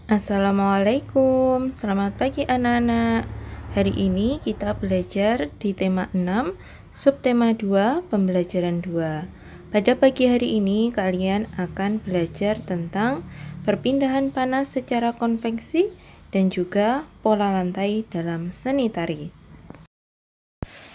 Assalamualaikum, selamat pagi anak-anak. Hari ini kita belajar di tema 6, subtema 2, pembelajaran 2. Pada pagi hari ini kalian akan belajar tentang perpindahan panas secara konveksi dan juga pola lantai dalam seni tari.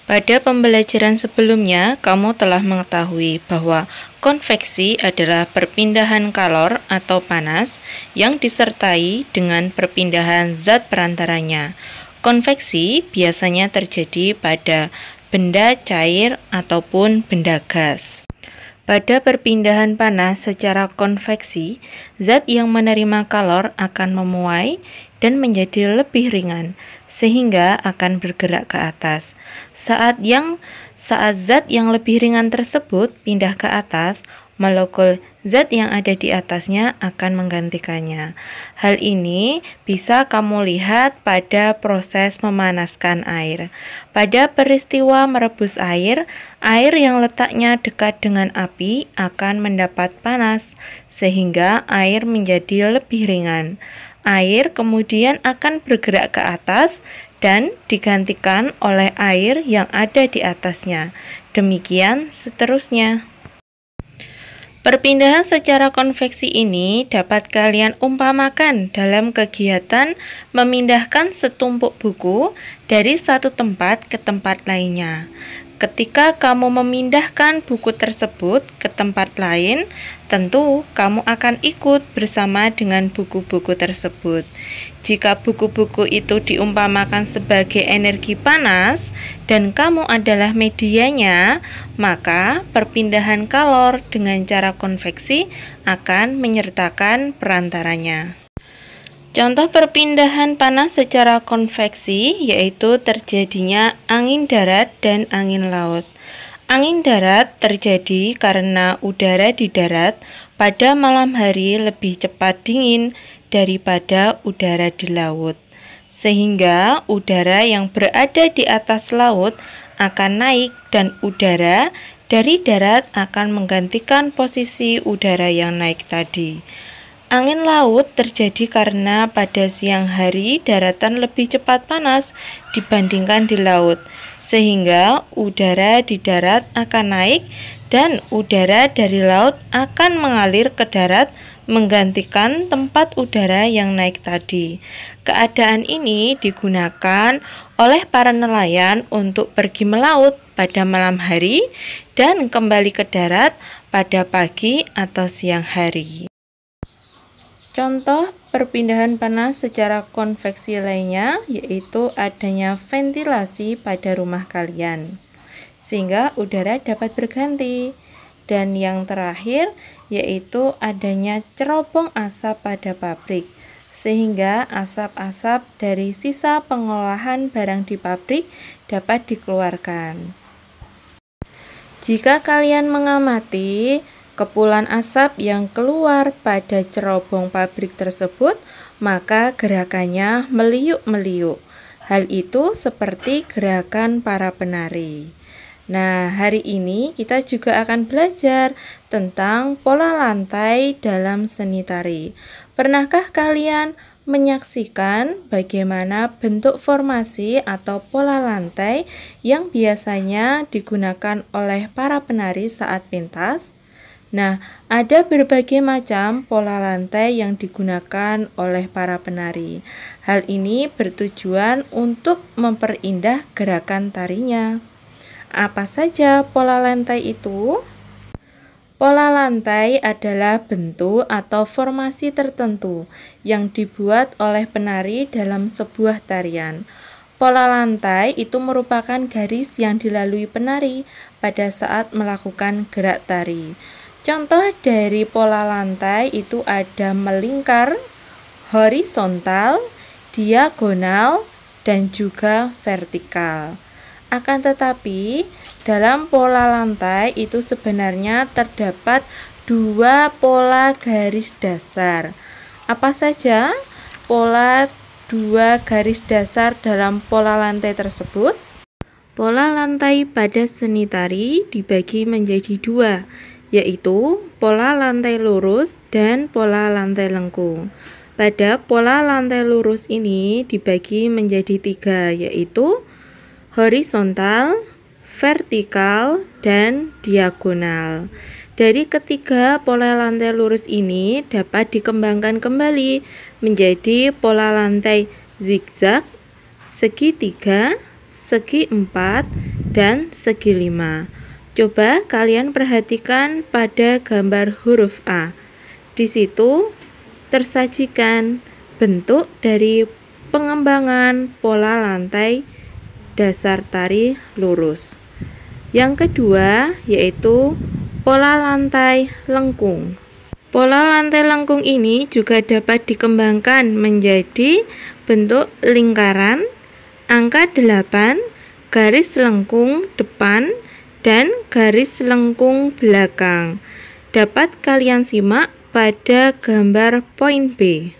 Pada pembelajaran sebelumnya, kamu telah mengetahui bahwa konveksi adalah perpindahan kalor atau panas yang disertai dengan perpindahan zat perantaranya. Konveksi biasanya terjadi pada benda cair ataupun benda gas. Pada perpindahan panas secara konveksi, zat yang menerima kalor akan memuai dan menjadi lebih ringan, sehingga akan bergerak ke atas. Saat zat yang lebih ringan tersebut pindah ke atas, molekul zat yang ada di atasnya akan menggantikannya. Hal ini bisa kamu lihat pada proses memanaskan air. Pada peristiwa merebus air yang letaknya dekat dengan api akan mendapat panas, sehingga air menjadi lebih ringan. Air kemudian akan bergerak ke atas dan digantikan oleh air yang ada di atasnya. Demikian seterusnya. Perpindahan secara konveksi ini dapat kalian umpamakan dalam kegiatan memindahkan setumpuk buku dari satu tempat ke tempat lainnya. Ketika kamu memindahkan buku tersebut ke tempat lain, tentu kamu akan ikut bersama dengan buku-buku tersebut. Jika buku-buku itu diumpamakan sebagai energi panas dan kamu adalah medianya, maka perpindahan kalor dengan cara konveksi akan menyertakan perantaranya. Contoh perpindahan panas secara konveksi yaitu terjadinya angin darat dan angin laut. Angin darat terjadi karena udara di darat pada malam hari lebih cepat dingin daripada udara di laut, sehingga udara yang berada di atas laut akan naik dan udara dari darat akan menggantikan posisi udara yang naik tadi. Angin laut terjadi karena pada siang hari daratan lebih cepat panas dibandingkan di laut, sehingga udara di darat akan naik dan udara dari laut akan mengalir ke darat menggantikan tempat udara yang naik tadi. Keadaan ini digunakan oleh para nelayan untuk pergi melaut pada malam hari dan kembali ke darat pada pagi atau siang hari. Contoh perpindahan panas secara konveksi lainnya yaitu adanya ventilasi pada rumah kalian, sehingga udara dapat berganti. Dan yang terakhir yaitu adanya cerobong asap pada pabrik, sehingga asap-asap dari sisa pengolahan barang di pabrik dapat dikeluarkan. Jika kalian mengamati kepulan asap yang keluar pada cerobong pabrik tersebut, maka gerakannya meliuk-meliuk. Hal itu seperti gerakan para penari. Nah, hari ini kita juga akan belajar tentang pola lantai dalam seni tari. Pernahkah kalian menyaksikan bagaimana bentuk formasi atau pola lantai yang biasanya digunakan oleh para penari saat pentas? Nah, ada berbagai macam pola lantai yang digunakan oleh para penari. Hal ini bertujuan untuk memperindah gerakan tarinya. Apa saja pola lantai itu? Pola lantai adalah bentuk atau formasi tertentu yang dibuat oleh penari dalam sebuah tarian. Pola lantai itu merupakan garis yang dilalui penari pada saat melakukan gerak tari. Contoh dari pola lantai itu ada melingkar, horizontal, diagonal, dan juga vertikal. Akan tetapi, dalam pola lantai itu sebenarnya terdapat dua pola garis dasar. Apa saja pola dua garis dasar dalam pola lantai tersebut? Pola lantai pada seni tari dibagi menjadi dua, yaitu pola lantai lurus dan pola lantai lengkung. pada pola lantai lurus ini dibagi menjadi 3, yaitu horizontal, vertikal, dan diagonal. Dari ketiga pola lantai lurus ini dapat dikembangkan kembali menjadi pola lantai zigzag, segitiga, segi 4, dan segi 5. Coba kalian perhatikan pada gambar huruf A. Di situ tersajikan bentuk dari pengembangan pola lantai dasar tari lurus. Yang kedua yaitu pola lantai lengkung. Pola lantai lengkung ini juga dapat dikembangkan menjadi bentuk lingkaran, angka 8, garis lengkung depan, dan garis lengkung belakang. Dapat kalian simak pada gambar poin B.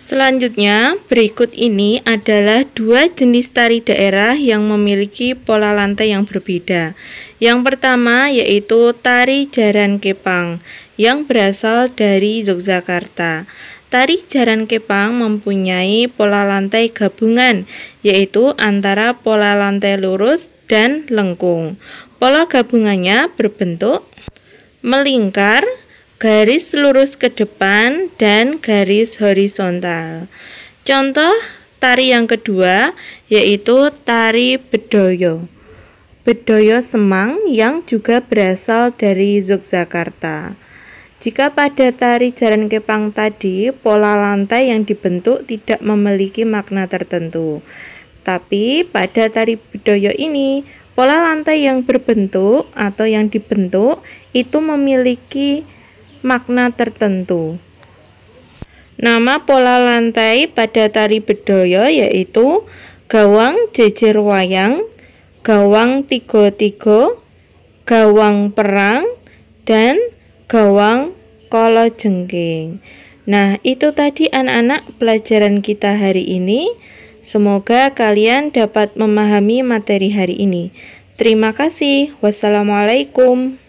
Selanjutnya, berikut ini adalah 2 jenis tari daerah yang memiliki pola lantai yang berbeda. Yang pertama yaitu tari Jaran Kepang yang berasal dari Yogyakarta. Tari Jaran Kepang mempunyai pola lantai gabungan, yaitu antara pola lantai lurus dan lengkung. Pola gabungannya berbentuk melingkar, garis lurus ke depan, dan garis horizontal. Contoh tari yang kedua yaitu tari Bedoyo. Bedoyo Semang yang juga berasal dari Yogyakarta. Jika pada tari Jaran Kepang tadi pola lantai yang dibentuk tidak memiliki makna tertentu, tapi pada tari Bedoyo ini pola lantai yang berbentuk atau yang dibentuk itu memiliki makna tertentu. Nama pola lantai pada tari Bedoyo yaitu gawang jejer wayang, gawang tigo-tigo, gawang perang, dan gawang kalajengking. Nah, itu tadi anak-anak pelajaran kita hari ini. Semoga kalian dapat memahami materi hari ini. Terima kasih. Wassalamualaikum.